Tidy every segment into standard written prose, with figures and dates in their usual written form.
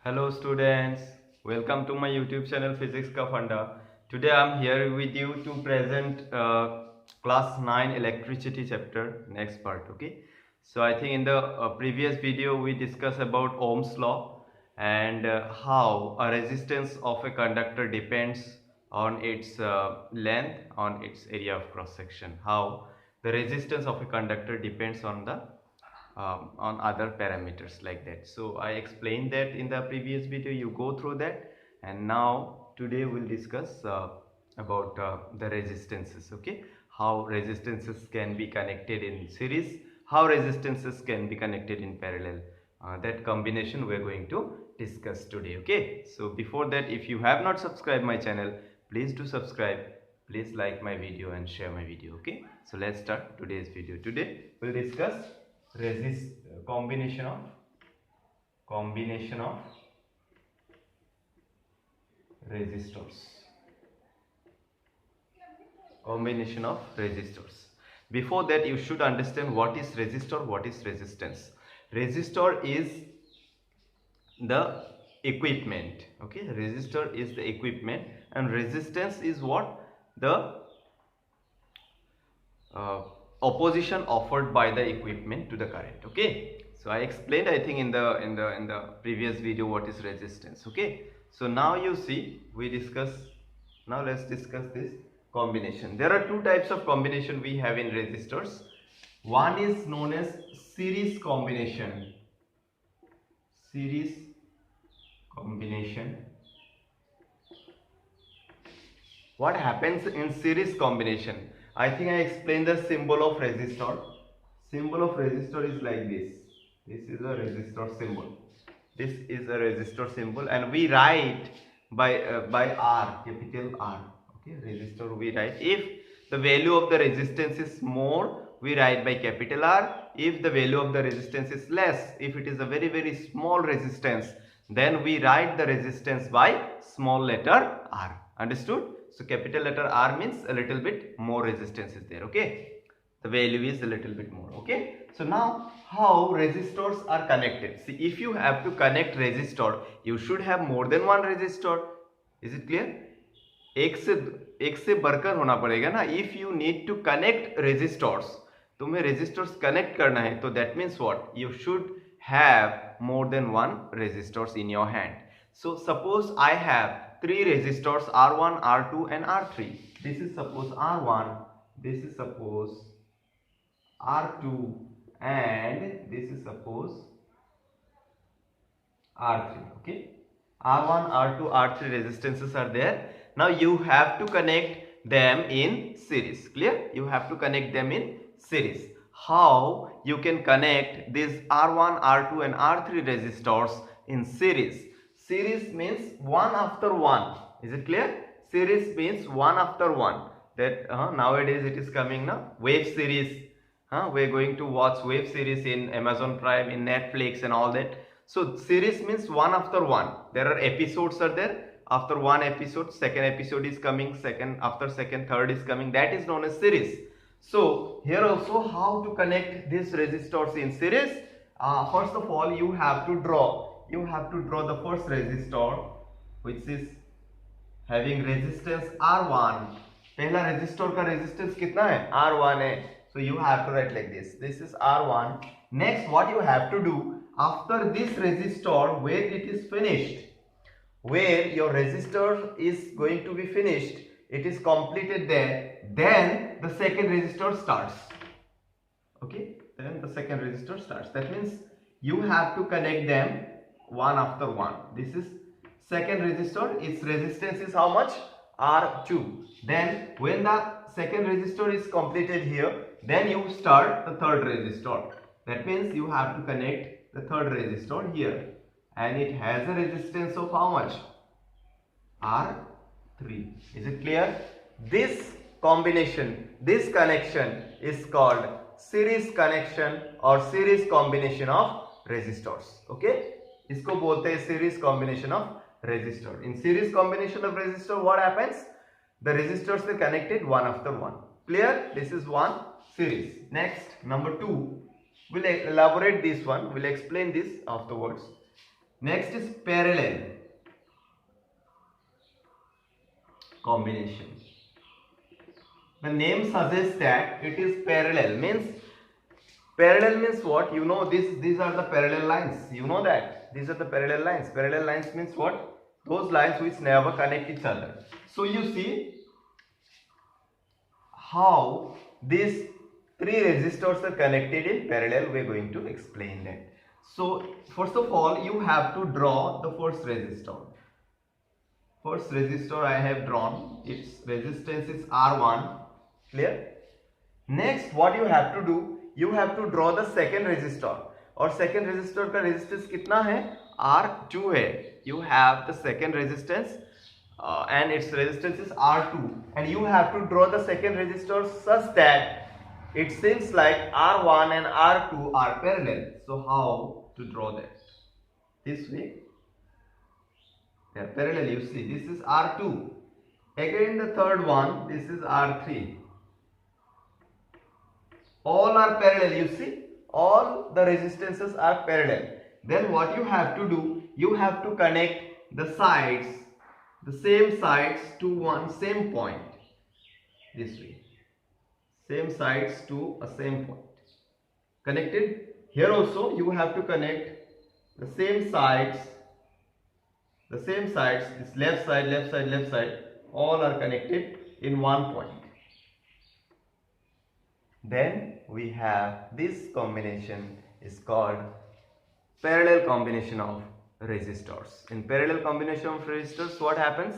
Hello students, welcome to my YouTube channel Physics Ka Funda. Today I am here with you to present class 9 electricity chapter next part. Okay, so I think in the previous video we discussed about Ohm's law and how a resistance of a conductor depends on its length, on its area of cross section. How the resistance of a conductor depends on the on other parameters like that. So I explained that in the previous video, you go through that, and now today we'll discuss about the resistances. Okay, how resistances can be connected in series, how resistances can be connected in parallel. That combination we're going to discuss today. Okay, so before that, if you have not subscribed my channel, please do subscribe. Please like my video and share my video. Okay, so let's start today's video. Today we'll discuss resist combination of resistors. Before that, you should understand what is resistor, what is resistance. Resistor is the equipment. Okay, resistor is the equipment, and resistance is what? The opposition offered by the equipment to the current. Okay, so I explained, I think, in the previous video what is resistance. Okay, so now you see now let's discuss this combination. There are two types of combination we have in resistors. One is known as series combination. What happens in series combination? I think I explained the symbol of resistor. Symbol of resistor is like this. This is a resistor symbol. This is a resistor symbol, and we write by R, capital R. Okay, resistor we write. If the value of the resistance is more, we write by capital R. If the value of the resistance is less, if it is a very small resistance, then we write the resistance by small letter r. Understood? So capital letter R means a little bit more resistance is there. Okay, the value is a little bit more. Okay, so now how resistors are connected? See, if you have to connect resistor, you should have more than one resistor. Is it clear? एक से बढ़कर होना पड़ेगा ना. If you need to connect resistors, तुम्हें resistors connect करना है, तो that means what? You should have more than one resistors in your hand. So suppose I have three resistors, R1, R2 and R3. This is suppose R1, this is suppose R2, and this is suppose R3. Okay, R1, R2, R3 resistances are there. Now you have to connect them in series. Clear? You have to connect them in series. How you can connect these R1, R2 and R3 resistors in series? Series means one after one. Is it clear? Series means one after one. That nowadays it is coming now. Wave series. We're going to watch wave series in Amazon Prime, in Netflix and all that. So series means one after one. There are episodes are there. After one episode, second episode is coming, after second, third is coming. That is known as series. So here also, how to connect these resistors in series? First of all, you have to draw the first resistor, which is having resistance R1. पहला resistor का resistance कितना है? R1 है. So you have to write like this. This is R1. Next, what you have to do, after this resistor, where it is finished, where your resistor is going to be finished, it is completed there, then the second resistor starts. Okay, then the second resistor starts. That means you have to connect them one after one. This is second resistor. Its resistance is how much? R2. Then when the second resistor is completed here, then you start the third resistor. That means you have to connect the third resistor here, and it has a resistance of how much? R3. Is it clear? This combination, this connection is called series connection or series combination of resistors. Okay, इसको बोलते हैं series combination of resistor. In series combination of resistor, what happens? The resistors are connected one after one. Clear? This is one series. Next, number two, we'll elaborate this one. We'll explain this afterwards. Next is parallel combination. The name suggests that it is parallel. Parallel means what? You know this. These are the parallel lines. You know that these are the parallel lines. Parallel lines means what? Those lines which never connect each other. So you see how these three resistors are connected in parallel. We are going to explain that. So first of all, you have to draw the first resistor. First resistor I have drawn. Its resistance is R1. Clear? Next, what you have to do? You have to draw the second resistor. और second resistor का resistance कितना है? R2 है. You have the second resistance and its resistance is R2, and you have to draw the second resistor such that it seems like R1 and R2 are parallel. So how to draw that? This way. They are parallel. You see, this is R2. Again, the third one. This is R3. All are parallel. You see, all the resistances are parallel. Then what you have to do? You have to connect the sides, the same sides to one same point. This way. Same sides to a same point. Connected. Here also you have to connect the same sides. The same sides. This left side, left side, left side. All are connected in one point. Then we have this combination is called parallel combination of resistors. In parallel combination of resistors, what happens?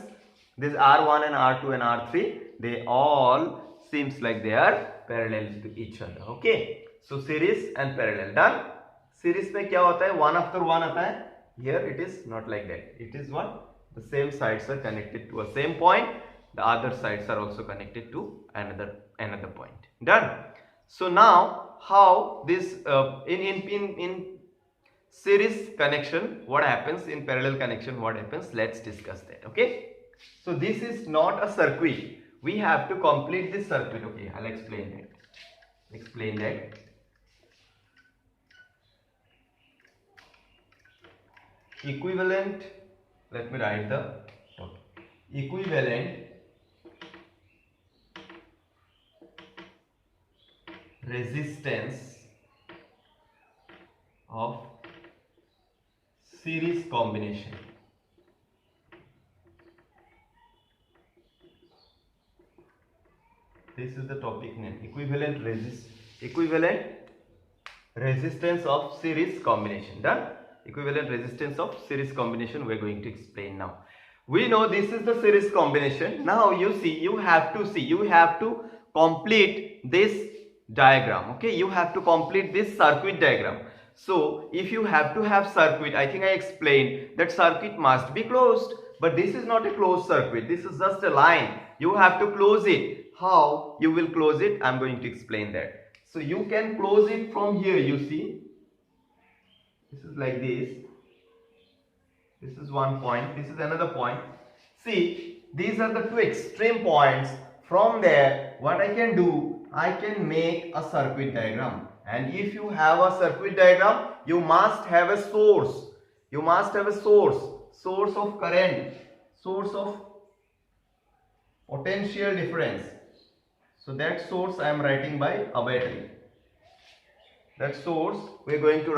This R1 and R2 and R3, they all seems like they are parallel to each other. Okay, so series and parallel done. Series में क्या होता है? One after one आता है. Here it is not like that. It is what? The same sides are connected to a same point. The other sides are also connected to another point. Done. So now how this in series connection what happens, in parallel connection what happens, let's discuss that. Okay, so this is not a circuit. We have to complete this circuit. Okay, I'll explain that. Equivalent, let me write the equivalent resistance of series combination. This is the topic name. Equivalent resistance of series combination. Done. Equivalent resistance of series combination we are going to explain now. We know this is the series combination. Now you see, you have to complete this diagram. Okay, you have to complete this circuit diagram. So if you have to have circuit, I think I explained that circuit must be closed, but this is not a closed circuit. This is just a line. You have to close it. How you will close it? I'm going to explain that. So you can close it from here. You see, this is like this. This is one point. This is another point. See, these are the two extreme points. From there, what I can do, I can make a circuit diagram. And if you have a circuit diagram, you must have a source. You must have a source of current, source of potential difference. So that source I am writing by a battery. That source we are going to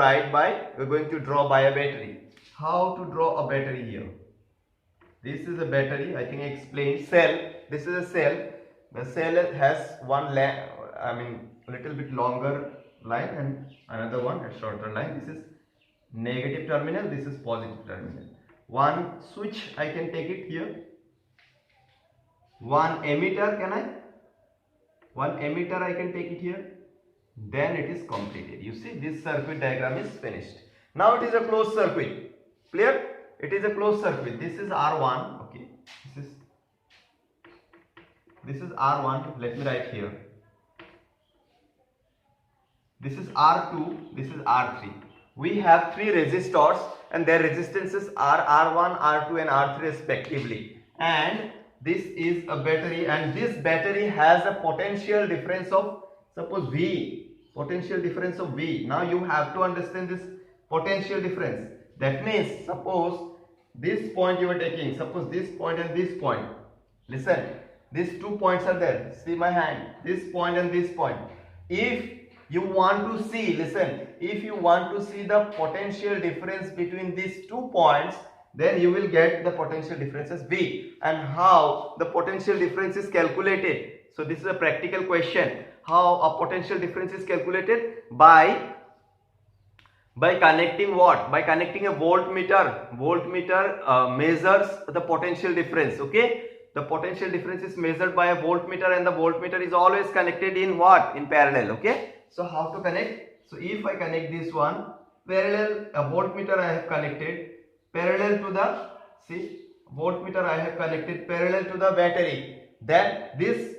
draw by a battery. How to draw a battery here? This is a battery. I think I explained. Cell. This is a cell. The cell has one little bit longer line and another one a shorter line. This is negative terminal. This is positive terminal. One switch I can take it here. One emitter I can take it here. Then it is completed. You see, this circuit diagram is finished. Now it is a closed circuit. Clear? It is a closed circuit. This is R1. Okay. This is R1. Let me write here. This is R2. This is R3. We have three resistors and their resistances are R1, R2 and R3 respectively. And this is a battery, and this battery has a potential difference of, suppose V. Potential difference of V. Now you have to understand this potential difference. That means suppose this point you are taking, suppose this point and this point. Listen, these 2 points are there. See my hand. This point and this point. If you want to see, listen, if you want to see the potential difference between these 2 points, then you will get the potential difference as V. And how the potential difference is calculated? So this is a practical question. How a potential difference is calculated? By connecting what? By connecting a voltmeter. Voltmeter measures the potential difference. Okay, the potential difference is measured by a voltmeter, and the voltmeter is always connected in what? In parallel. Okay, so how to connect? So if I connect this one parallel, a voltmeter I have connected parallel to the, see, voltmeter I have connected parallel to the battery, then this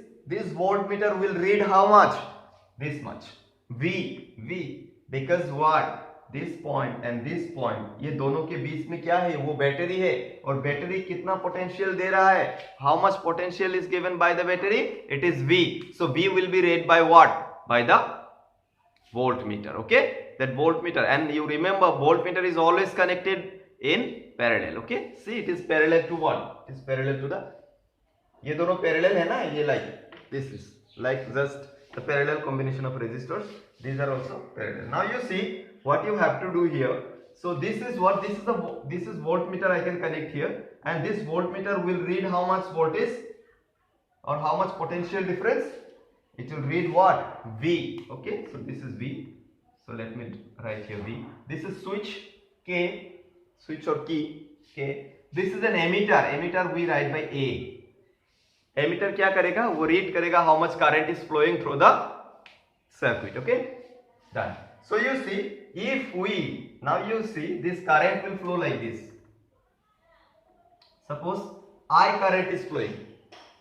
voltmeter will read how much? This much. V. Because what? This point and this point, ये दोनों के बीच में क्या है? वो battery है, और battery कितना पोटेंशियल दे रहा है? How much potential is given by the battery? It is V. So V will be read by what? By the voltmeter. Okay, that voltmeter, and you remember voltmeter is always connected in parallel. Okay, see, it is parallel to what? It is parallel to the, ये दोनों parallel है ना, ये like this is like just the parallel combination of resistors. These are also parallel. Now you see what you have to do here. So this is what, this is voltmeter I can connect here, and this voltmeter will read how much voltage or how much potential difference? It will read what? V. Okay, so this is V. So let me write here V. This is switch K, switch or key K. This is an emitter. Emitter we write by A. Emitter क्या करेगा? वो read करेगा how much current is flowing through the circuit. Okay, done. So you see, if we, now you see, this current will flow like this. Suppose I current is flowing.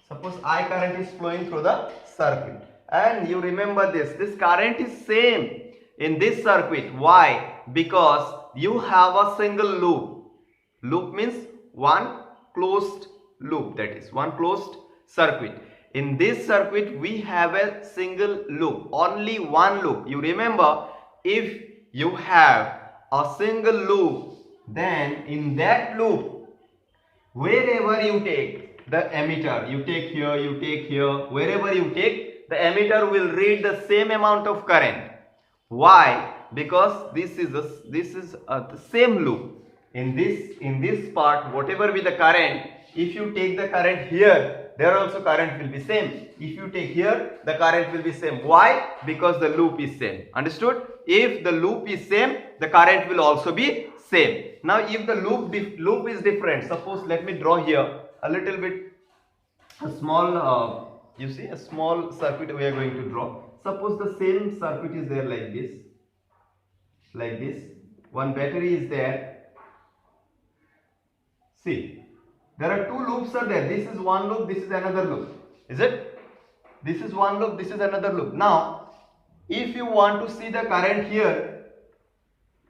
Suppose I current is flowing through the circuit, and you remember this current is same in this circuit. Why? Because you have a single loop. Loop means one closed loop, that is one closed circuit. In this circuit we have a single loop, only one loop. You remember, if you have a single loop, then in that loop, wherever you take the emitter, you take here, you take here, wherever you take, the emitter will read the same amount of current. Why? Because this is the same loop. In this part, whatever be the current, if you take the current here, there also current will be same. If you take here, the current will be same. Why? Because the loop is same. Understood? If the loop is same, the current will also be same. Now if the loop is different, suppose let me draw here a little bit, a small you see, a small circuit we are going to draw. Suppose the same circuit is there like this, one battery is there. See, there are two loops are there. This is one loop, this is another loop. Is it? This is one loop, this is another loop. Now if you want to see the current here,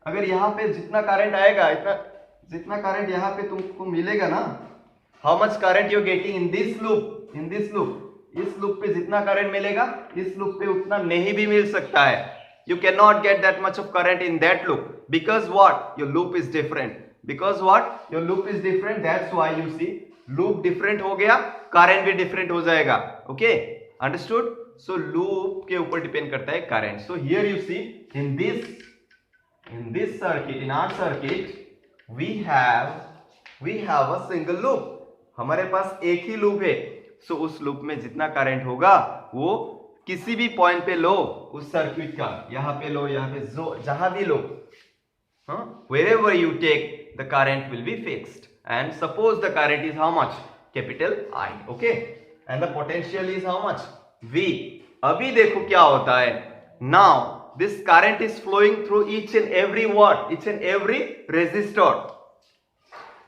अगर यहाँ पे जितना current आएगा, इतना जितना current यहाँ पे तुमको मिलेगा ना, how much current you are getting in this loop, इस लूप पे जितना करंट मिलेगा, इस लूप पे उतना नहीं भी मिल सकता है. You cannot get that much of current in that loop, because what? Your loop is different. Because what? Your loop is different. That's why you see loop different हो गया, current भी different हो जाएगा. Okay, understood? So loop के ऊपर depend करता है current. So here you see in this circuit, in our circuit, we have a single loop. हमारे पास एक ही लूप है. So उस लूप में जितना करंट होगा वो किसी भी पॉइंट पे लो, उस सर्किट का, यहाँ पे लो, यहाँ पे जहां भी लो, wherever you take, the current will be fixed. And suppose the current is how much? Capital I. Okay, and the potential is how much? V. अभी देखो क्या होता है. Now this current is flowing through each and every what? Each and every resistor.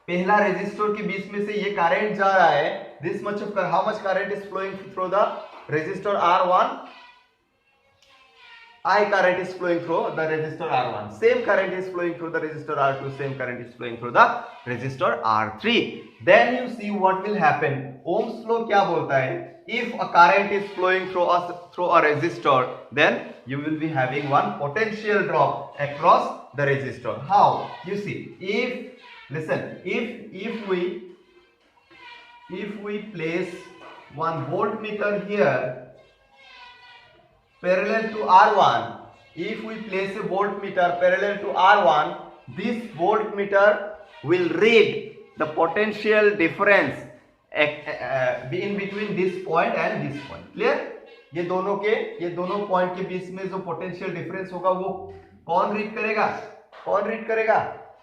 पहला resistor के बीच में से ये करंट जा रहा है. This much of how much current is flowing through the resistor R1? I current is flowing through the resistor R1. Same current is flowing through the resistor R2. Same current is flowing through the resistor R3. Then you see what will happen. Ohm's law क्या बोलता है? If a current is flowing through a resistor, then you will be having one potential drop across the resistor. How? You see, if we place one voltmeter here parallel to R1, if we place a voltmeter parallel to R1, this voltmeter will read the potential difference in between this point and this point. Clear? ये दोनों point के बीच में जो potential difference होगा वो कौन read करेगा?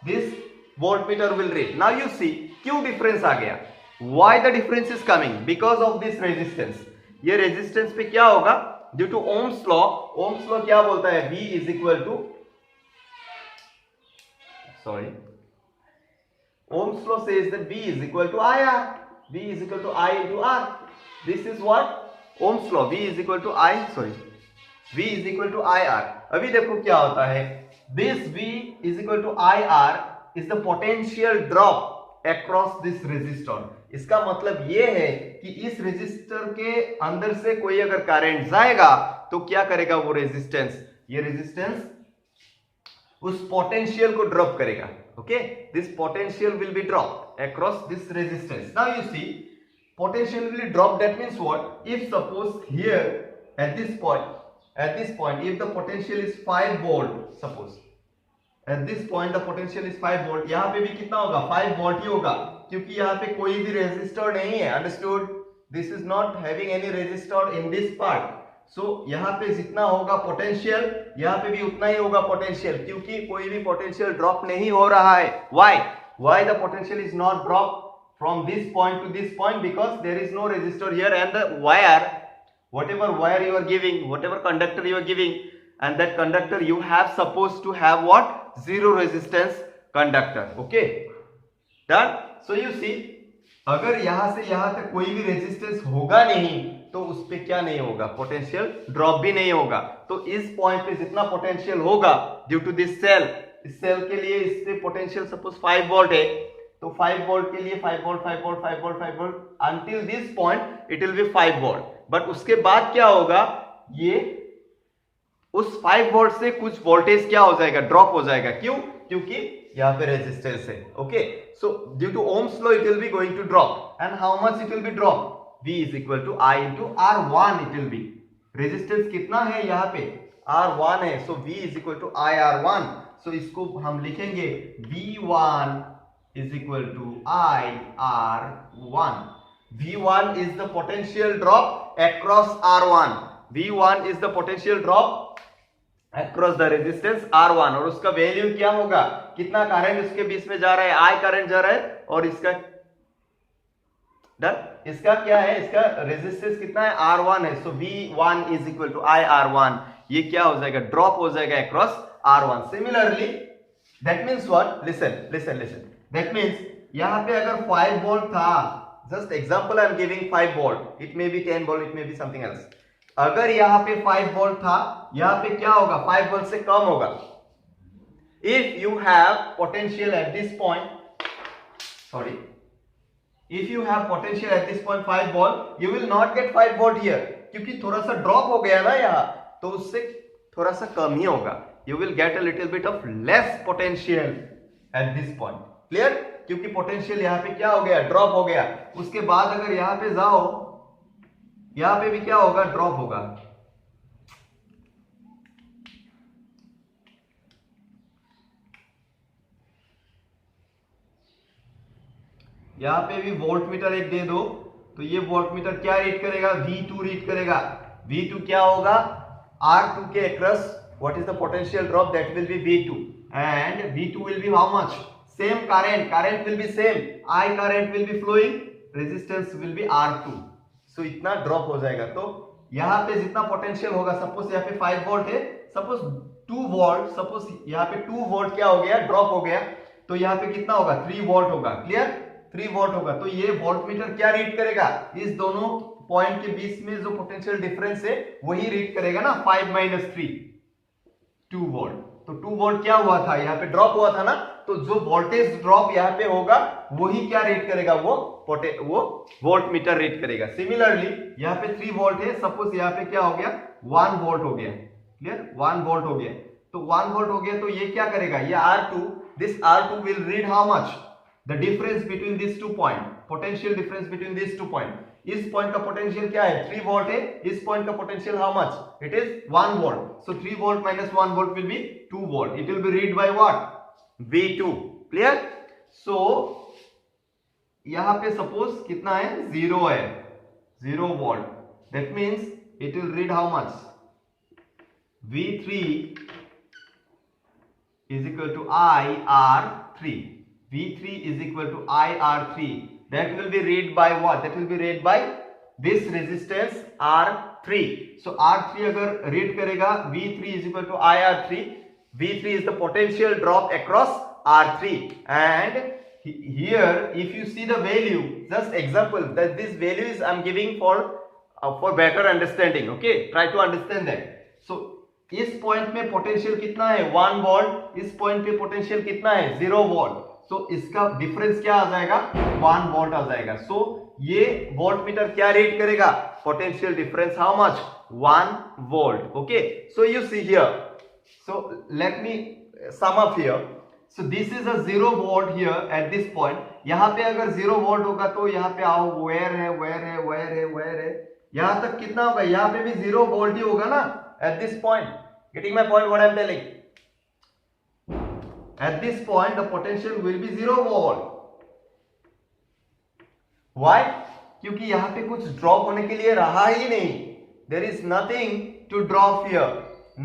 This voltmeter will read. Now you see क्यों डिफरेंस आ गया? Why the difference is coming? Because of this resistance. ये रेजिस्टेंस पे क्या होगा? Due to Ohm's law. Ohm's law क्या बोलता है? V is equal to Ohm's law says that V is equal to IR. V is equal to I into R. This is what Ohm's law. V is equal to IR. अभी देखो क्या होता है. This V is equal to IR is the potential drop across this resistor. इसका मतलब ये है कि इस रेजिस्टर के अंदर से कोई अगर करंट जाएगा तो क्या करेगा वो रेजिस्टेंस? ये रेजिस्टेंस उस पोटेंशियल को ड्रॉप करेगा. Okay, this potential will be dropped across this resistance. Now you see, potential will be dropped. That means what? If suppose here at this point, if the potential is 5 volt, suppose at this point the potential is 5 volt, यहाँ पे भी कितना होगा? 5 volt ही होगा, क्योंकि यहाँ पे कोई भी resistor नहीं है. Understood? This is not having any resistor in this part. So यहाँ पे जितना होगा पोटेंशियल, यहाँ पे भी उतना ही होगा पोटेंशियल, क्योंकि कोई भी पोटेंशियल ड्रॉप नहीं हो रहा है. Why the potential is not dropped from this point to this point? Because there is no resistor here, and the wire, whatever wire you are giving, whatever conductor you are giving, and that conductor you have supposed to have what? Zero resistance conductor. Okay, done. So you see, अगर यहाँ से यहाँ तक कोई भी resistance होगा नहीं तो उस पे क्या नहीं होगा? पोटेंशियल ड्रॉप भी नहीं होगा. तो इस पॉइंट पे जितना पोटेंशियल होगा ड्यू टू दिस सेल, इस सेल के लिए इससे पोटेंशियल सपोज 5 वोल्ट है, तो 5 वोल्ट के लिए 5 volt until this point it will B 5 volt. But उसके बाद क्या होगा? ये उस 5 वोल्ट से कुछ वोल्टेज क्या हो जाएगा? ड्रॉप हो जाएगा. क्यों? क्योंकि यहाँ पे रेजिस्टेंस है. Okay, so due to Ohm's law it will be going to drop. And how much it will be drop? V is equal to I into R1 it will be. Resistance कितना है यहाँ पे? R1 है. So V is equal to IR1. So इसको हम लिखेंगे V1 is equal to IR1. V1 is the potential drop across R1. V1 is the potential drop across the resistance R1. और उसका वैल्यू क्या होगा? कितना करंट उसके बीच में जा रहा है? I करंट जा रहा है. और इसका डन. इसका क्या है? इसका रेजिस्टेंस कितना है? R1 है. So V1 is equal to IR1. ये क्या हो जाएगा? ड्रॉप हो जाएगा across R1. Similarly that means what? Listen. That means यहां पे अगर 5 वोल्ट था, just example I am giving 5 volt, it may be 10 volt, it may be something else. अगर यहां पे 5 वोल्ट था, यहां पे क्या होगा? 5 वोल्ट से कम होगा. If you have potential at this point, if you have potential at this point 5 volt, you will not get 5 volt here, क्योंकि थोड़ा सा ड्रॉप हो गया ना यहाँ, तो उससे थोड़ा सा कम ही होगा. You will get a little bit of less potential at this point. Clear? क्योंकि पोटेंशियल यहाँ पे क्या हो गया? ड्रॉप हो गया. उसके बाद अगर यहाँ पे जाओ, यहाँ पे भी क्या होगा? ड्रॉप होगा. यहां पे भी वोल्टमीटर एक दे दो, तो ये वोल्टमीटर क्या रीड करेगा? V2 रीड करेगा. V2 क्या होगा? R2 के across what is the potential drop? That will be V2. And V2 will be how much? Same current will be same. I current will be flowing, resistance will be R2. So इतना drop हो जाएगा. तो यहाँ पे जितना potential होगा, suppose यहाँ पे 5 वोल्ट है, सपोज 2 वोल्ट, सपोज यहाँ पे 2 वोल्ट क्या हो गया? ड्रॉप हो गया. तो यहाँ पे कितना होगा? 3 वोल्ट होगा. क्लियर? 3 वोल्ट होगा. तो ये वोल्टमीटर क्या रीड करेगा? इस दोनों पॉइंट के बीच में जो पोटेंशियल डिफरेंस है वही रीड करेगा ना. 5 - 3 2 वोल्ट. तो 2 वोल्ट क्या हुआ था? यहाँ पे ड्रॉप हुआ था ना. तो जो वोल्टेज ड्रॉप यहाँ पे होगा वही क्या रीड करेगा? वो वोल्टमीटर रीड करेगा. सिमिलरली यहाँ पे 3 वोल्ट है, सपोज यहाँ पे क्या हो गया? 1 वोल्ट हो गया. क्लियर? 1 वोल्ट हो गया. तो 1 वोल्ट हो गया, तो ये क्या करेगा, ये R2, this R2 will read how much, the difference between this two point, potential difference between this two point. इस पॉइंट का पोटेंशियल क्या है, 3 वोल्ट है, इस पॉइंट का potential how much, it is 1 volt. So 3 volt minus 1 volt will be 2 volt, it will be read by what, V2, clear. So यहां पे suppose कितना है, 0 है, 0 volt, that means it will read how much, V3 is equal to IR3. V3 is equal to IR3. That will be read by what? That will be read by this resistance R3. So R3 अगर read करेगा, V3 is equal to IR3. V3 is the potential drop across R3. And here, if you see the value, just example that this value is I'm giving for better understanding. Okay, try to understand that. So इस point में potential कितना है, 1 volt, इस point पे potential कितना है, 0 volt. सो इसका difference क्या आ जाएगा, 1 वोल्ट आ जाएगा। सो ये वोल्ट मीटर क्या रीड करेगा, potential difference how much, 1 volt. Okay, so you see here, so let me sum up here. So this is a 0 volt here at this point. यहां पे अगर 0 वोल्ट होगा तो यहां पे आओ, वेयर है, वेयर है, वेयर है, वेयर है, यहां तक कितना होगा, यहां पे भी 0 वोल्ट ही होगा ना at this point. Getting my point what I am telling? At this point the potential will be 0 volt. Why? क्योंकि यहां पे कुछ ड्रॉप होने के लिए रहा ही नहीं, there is nothing to drop here,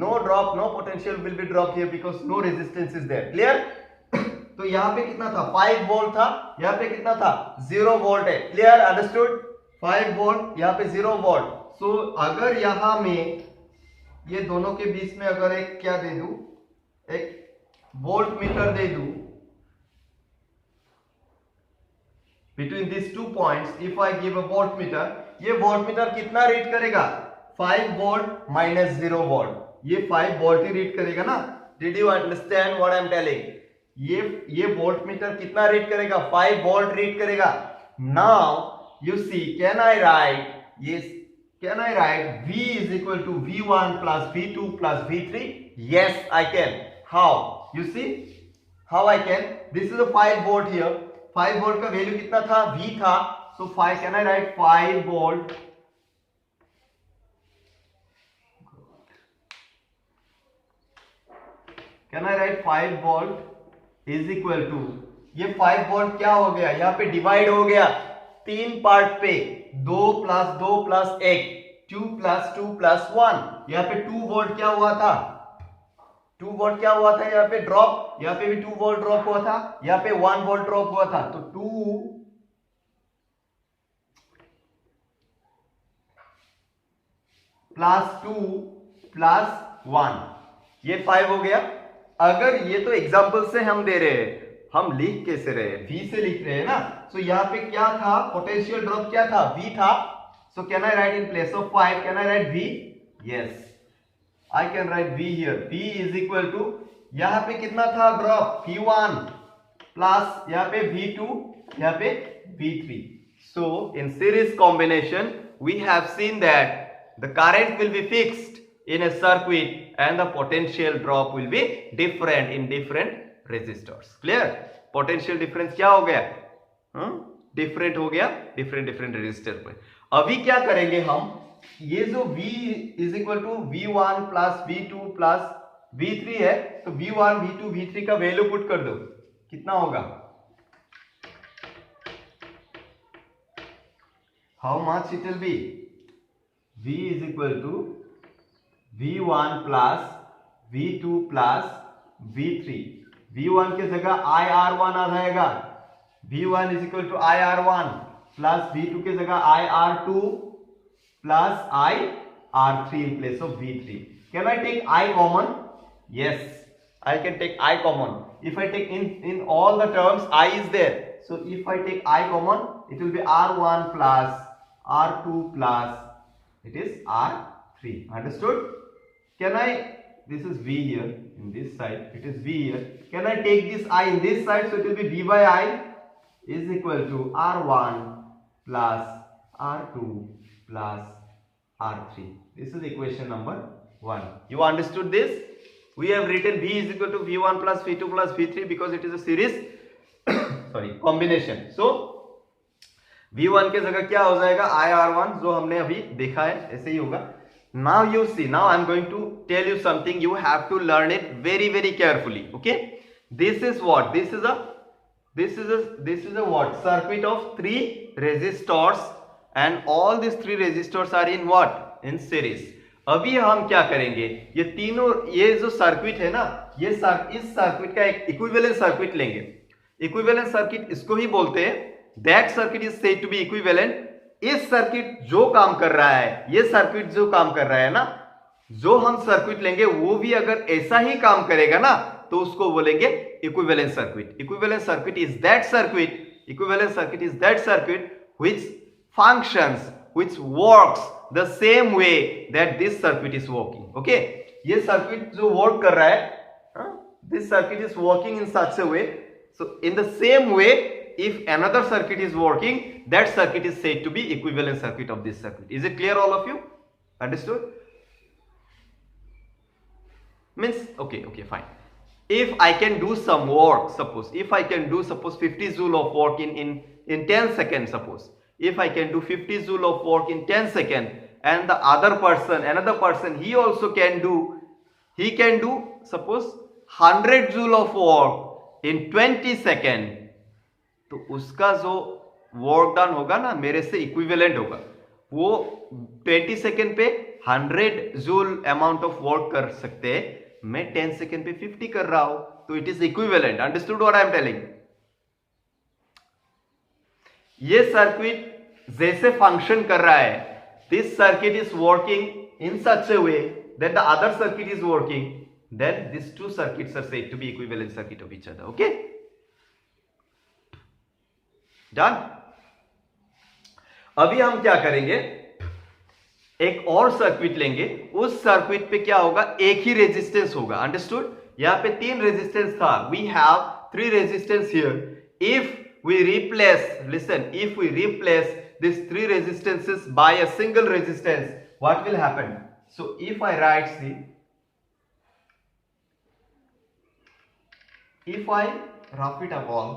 no drop, no potential will be dropped here because no resistance is there. Clear? तो यहां पे कितना था, 5 वोल्ट था, यहां पे कितना था, 0 वोल्ट है। Clear? Understood? 5 वोल्ट, यहां पे 0 वोल्ट। सो अगर यहां में ये दोनों के बीच में अगर एक क्या दे दूं, एक वोल्ट मीटर दे दूं, between this two points if I give a volt meter, ये वोल्ट मीटर कितना रीड करेगा, 5 वोल्ट माइनस 0 वोल्ट, ये 5 वोल्ट ही रीड करेगा ना। Did you understand what I am telling? ये वोल्ट मीटर कितना रीड करेगा, 5 वोल्ट रीड करेगा। Now you see, can I write, ये can I write V is equal to V1 plus V2 plus V3? Yes, I can. How? You see how I can? This is a 5 volt here. 5 volt का value कितना था, V था, so 5, can I write 5 volt can I write 5 volt is equal to, ये 5 volt क्या हो गया, यहाँ पे डिवाइड हो गया 3 पार्ट पे, 2 प्लस 2 प्लस 1, 2 प्लस 2 प्लस 1, यहाँ पे 2 वोल्ट क्या हुआ था, 2 वोल्ट क्या हुआ था, यहाँ पे ड्रॉप, यहाँ पे भी 2 वोल्ट ड्रॉप हुआ था, यहाँ पे 1 वोल्ट ड्रॉप हुआ था, तो 2 प्लस 2 प्लस 1, ये 5 हो गया। अगर ये तो एग्जाम्पल से हम दे रहे हैं, हम लिख कैसे रहे, V से लिख रहे हैं ना। सो यहाँ पे क्या था, पोटेंशियल ड्रॉप क्या था, V था। So can I write in place of 5, can I write V? Yes, I can write V here. V is equal to, यहाँ पे कितना था ड्रॉप, V1 प्लस यहाँ पे V2, यहाँ पे V3। So in series combination we have seen that the current will be fixed in a circuit and the potential drop will be different in different resistors. Clear? Potential difference क्या हो गया, different हो गया different resistor पे। अभी क्या करेंगे हम, ये जो V is equal to V1 plus V2 plus V3 है, तो V1 V2 V3 का वैल्यू पुट कर दो, कितना होगा, how much it will be, V is equal to V1 plus V2 plus V3, V1 के जगह IR1 आ जाएगा, V1 is equal to IR1 plus V2 के जगह IR2 plus IR3 in place of V3. Can I take I common? Yes, I can take I common. If I take in all the terms I is there, so if I take I common, it will be R1 plus R2 plus it is R3. Understood? Can I, this is V here in this side, it is V here, can I take this I in this side, so it will be V by I is equal to R1 plus R2 plus R3. This is equation number 1. You understood this? we have written V is equal to V1 plus V2 plus V3 because it is a series sorry combination. So V1 के जगह क्या हो जाएगा IR1 जो हमने अभी देखा है ऐसे ही होगा. Now you see, now I'm going to tell you something. You have to learn it very very carefully. Okay, this is what, this is a what, circuit of 3 resistors and all these 3 resistors are in what, in series. अभी हम क्या करेंगे, ये तीनों, ये जो circuit है ना, ये इस सर्किट का एक इक्विवेलेंट सर्किट लेंगे. इक्विवेलेंट सर्किट इसको ही बोलते हैं. That circuit is said to be equivalent. इस सर्किट जो काम कर रहा है, ये सर्किट जो काम कर रहा है ना, जो हम सर्किट लेंगे वो भी अगर ऐसा ही काम करेगा ना तो उसको बोलेंगे equivalent circuit. Equivalent circuit is that circuit, equivalent circuit is that circuit which functions, which works the same way that this circuit is working. Okay, ये सर्किट जो वर्क कर रहा है, this circuit is working in such a way, so in the same way if another circuit is working, that circuit is said to be equivalent circuit of this circuit. Is it clear, all of you? Understood? Means okay, fine. If I can do some work, suppose if I can do 50 joule of work in 10 seconds, suppose if I can do 50 joule of work in 10 seconds and the another person he also can do, he can do suppose 100 joule of work in 20 seconds, तो उसका जो work done होगा ना मेरे से equivalent होगा. वो 20 second पे 100 जूल अमाउंट ऑफ वर्क कर सकते हैं, मैं 10 सेकेंड पे 50 कर रहा हूं, तो it is equivalent. Understood what I am telling? ये सर्किट जैसे फंक्शन कर रहा है, this circuit is working in such a way that the other circuit is working, then this two circuits are said to be equivalent circuit of each other. Okay, done. अभी हम क्या करेंगे, एक और सर्किट लेंगे. उस सर्किट पे क्या होगा, एक ही रेजिस्टेंस होगा. अंडरस्टूड? यहां पे 3 रेजिस्टेंस था, we have 3 resistance here. If we replace, listen, if we replace these 3 resistances by a single resistance, what will happen? So if I write, see, if I rough it up all,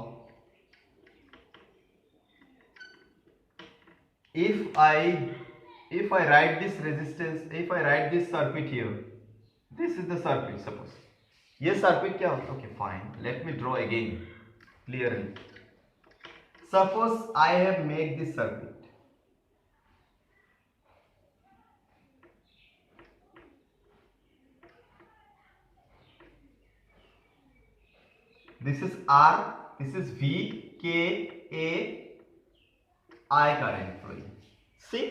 if I write this resistance, if I write this circuit here, this is the circuit, suppose ये circuit क्या होगा? Okay, fine, let me draw again clearly. Suppose I have made this circuit. This is R, this is V, K, A, I current flowing. See,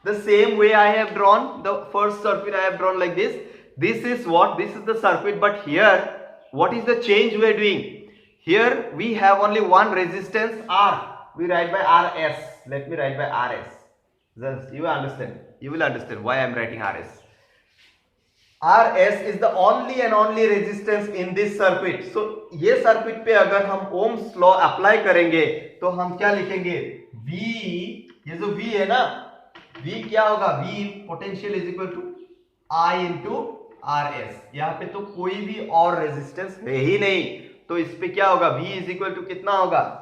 the same way I have drawn the first circuit, I have drawn like this. This is what? This is the circuit, but here, what is the change we are doing? Here we have only one resistance R. We write by RS. Let me write by RS. Just you will understand why I am writing RS. RS is the only and only resistance in this circuit. So ये circuit पे अगर हम Ohm's law apply करेंगे तो हम क्या लिखेंगे? V, ये जो V है ना, V क्या होगा? V potential is equal to I into RS. यहाँ पे तो कोई भी और रेजिस्टेंस है ही नहीं, तो इस पे क्या होगा? V इज इक्वल टू कितना होगा?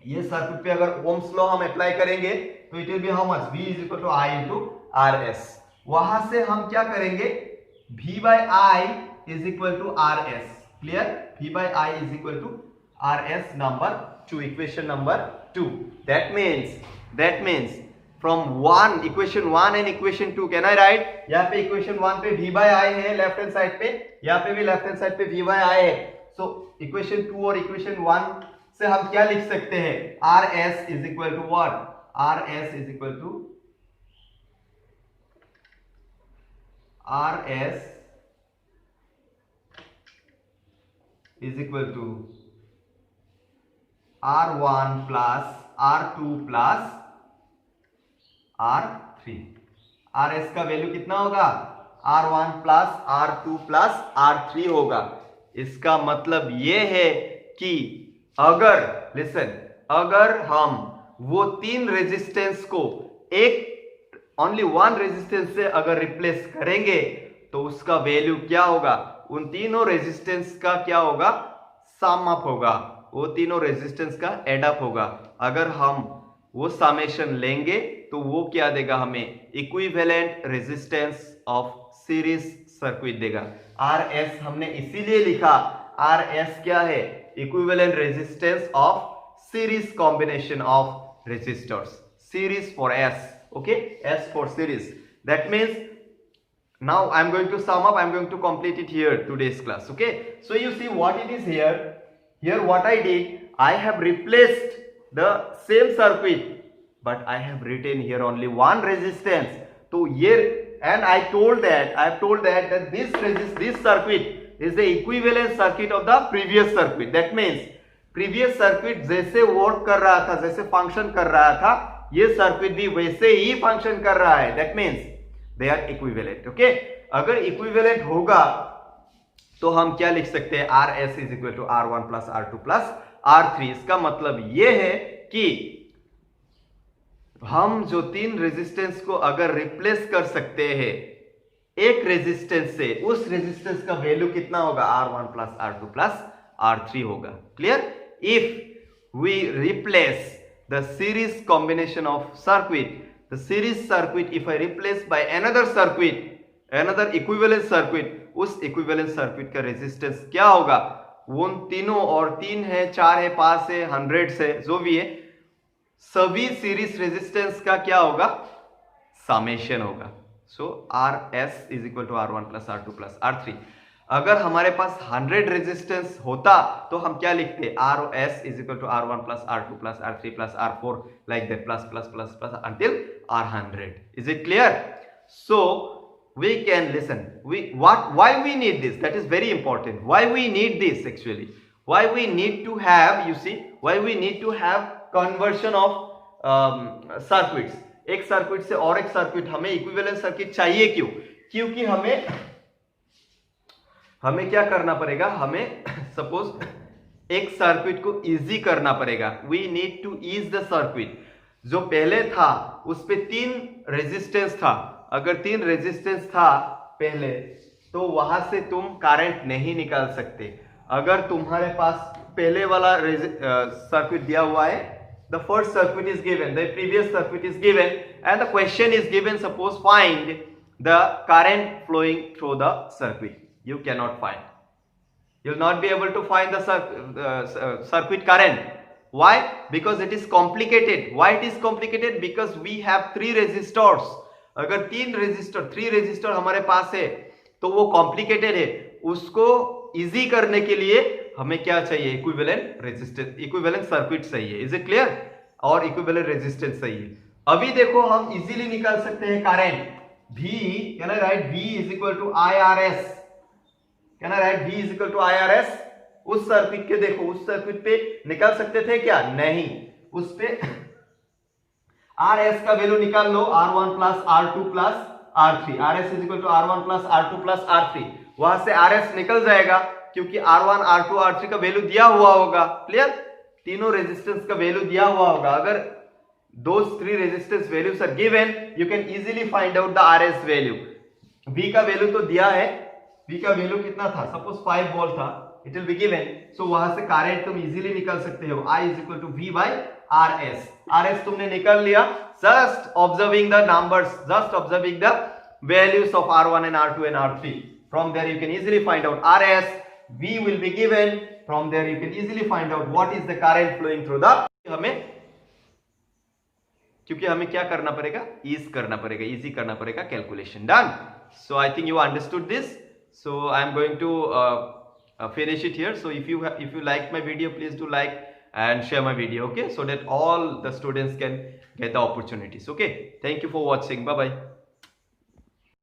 ये सर्किट पे अगर ओम्स लॉ हम अप्लाई करेंगे तो it will be how much? V is equal to I into RS. वहां से हम क्या करेंगे? V by I is equal to RS. Clear? V by I is equal to RS number 2, equation number 2. That means from one equation 1 and equation 2 can I write? यहाँ पे equation 1 पे V by I है left hand side पे, यहाँ पे भी left hand side पे V by I है. So equation 2 और equation 1 से हम क्या लिख सकते हैं? RS is equal to what? RS is equal to R1 plus R2 plus R3. RS का वैल्यू कितना होगा? R1 plus R2 plus R3 होगा. इसका मतलब ये है कि अगर हम वो 3 रेजिस्टेंस को ओनली 1 रेजिस्टेंस से अगर रिप्लेस करेंगे तो उसका वैल्यू क्या होगा? उन तीनों रेजिस्टेंस का क्या होगा, सम अप होगा, वो तीनों रेजिस्टेंस का एड अप होगा। अगर हम वो समेशन लेंगे तो वो क्या देगा हमें, equivalent resistance of series circuit देगा। RS हमने इसीलिए लिखा, RS क्या है, equivalent resistance of series combination of resistors, series for S, okay, S for series. That means now I am going to sum up, I am going to complete it here today's class, okay. So you see what it is here. Here what I did, I have replaced the same circuit but I have written here only one resistance. So here, and I have told that this circuit is the equivalent circuit of the previous circuit. That means previous circuit जैसे work कर रहा था, जैसे function कर रहा था, ये circuit भी वैसे ही फंक्शन कर रहा है। That means they are equivalent, okay. अगर इक्विवेलेंट होगा तो हम क्या लिख सकते हैं, RS is equal to R1 plus R2 plus R3। इसका मतलब ये है कि हम जो तीन रेजिस्टेंस को अगर रिप्लेस कर सकते हैं एक रेजिस्टेंस से, उस रेजिस्टेंस का वैल्यू कितना होगा, R1 plus R2 plus R3 होगा। Clear? If we replace the series combination of circuit, the series circuit if I replace by another circuit, another equivalent circuit, उस equivalent circuit का resistance क्या होगा, उन तीनों, और 3 है, 4 है, 5 है, 100 है, जो भी है, सभी सीरीज रेजिस्टेंस का क्या होगा, समेशन होगा। So RS is equal to R1 plus R2 plus R3। अगर हमारे पास 100 रेजिस्टेंस होता तो हम क्या लिखते, RS is equal to R1 plus R2 plus R3 plus R4 like that, plus plus plus plus until R100। Is it clear? So we can listen, why we need this, that is very important. Why we need this actually, why we need to have, you see, why we need to have conversion of circuits। एक circuit से और एक circuit, हमें equivalent circuit चाहिए क्यों, क्योंकि हमें क्या करना पड़ेगा, हमें सपोज एक सर्किट को इजी करना पड़ेगा। We need to ease the circuit. जो पहले था उस पे 3 रेजिस्टेंस था, अगर 3 रेजिस्टेंस था पहले तो वहां से तुम करंट नहीं निकाल सकते। अगर तुम्हारे पास पहले वाला सर्किट दिया हुआ है, the first circuit is given, the previous circuit is given, and the question is given, suppose find the current flowing through the circuit. You cannot find, you'll not be able to find the circuit current. Why? Because it is complicated. Why it is complicated? Because we have 3 resistors. अगर 3 resistor हमारे पास है तो वो complicated है। उसको easy करने के लिए हमें क्या चाहिए, इक्विवेलेंट रेजिस्टेंस, इक्विवेलेंट सर्किट चाहिए। Is it clear? और इक्विवेलेंट रेजिस्टेंस चाहिए। अभी देखो हम इजीली निकाल सकते हैं current V, can I write V is equal to IRS, can I write V is equal to IRS। उस सर्किट के देखो, उस सर्किट पे निकाल सकते थे क्या, नहीं, उस पे RS का वैल्यू निकाल लो, R1 plus R2 plus R3, RS is equal to R1 plus R2 plus R3, वहां से RS निकल जाएगा क्योंकि R1 R2 R3 का वैल्यू दिया हुआ होगा। क्लियर? तीनों रेजिस्टेंस का वैल्यू दिया हुआ होगा। अगर those 3 resistance values are given, you can easily find out the RS value। V का वैल्यू तो दिया है, V का वैल्यू कितना था, सपोज 5 वोल्ट था, it will be given, so वहां से करंट तुम इजीली निकाल सकते हो, I is equal to V by RS। RS तुमने निकाल लिया, just observing the numbers, just observing the values of R1 and R2 and R3, from there you can easily find out RS, V will be given, from there you can easily find out what is the current flowing through the, क्योंकि हमें क्या करना पड़ेगा, ease करना पड़ेगा, easy करना पड़ेगा calculation. Done? So I think you understood this, so I am going to finish it here. So if you like my video, please do like and share my video, okay, so that all the students can get the opportunities, okay. Thank you for watching. Bye bye.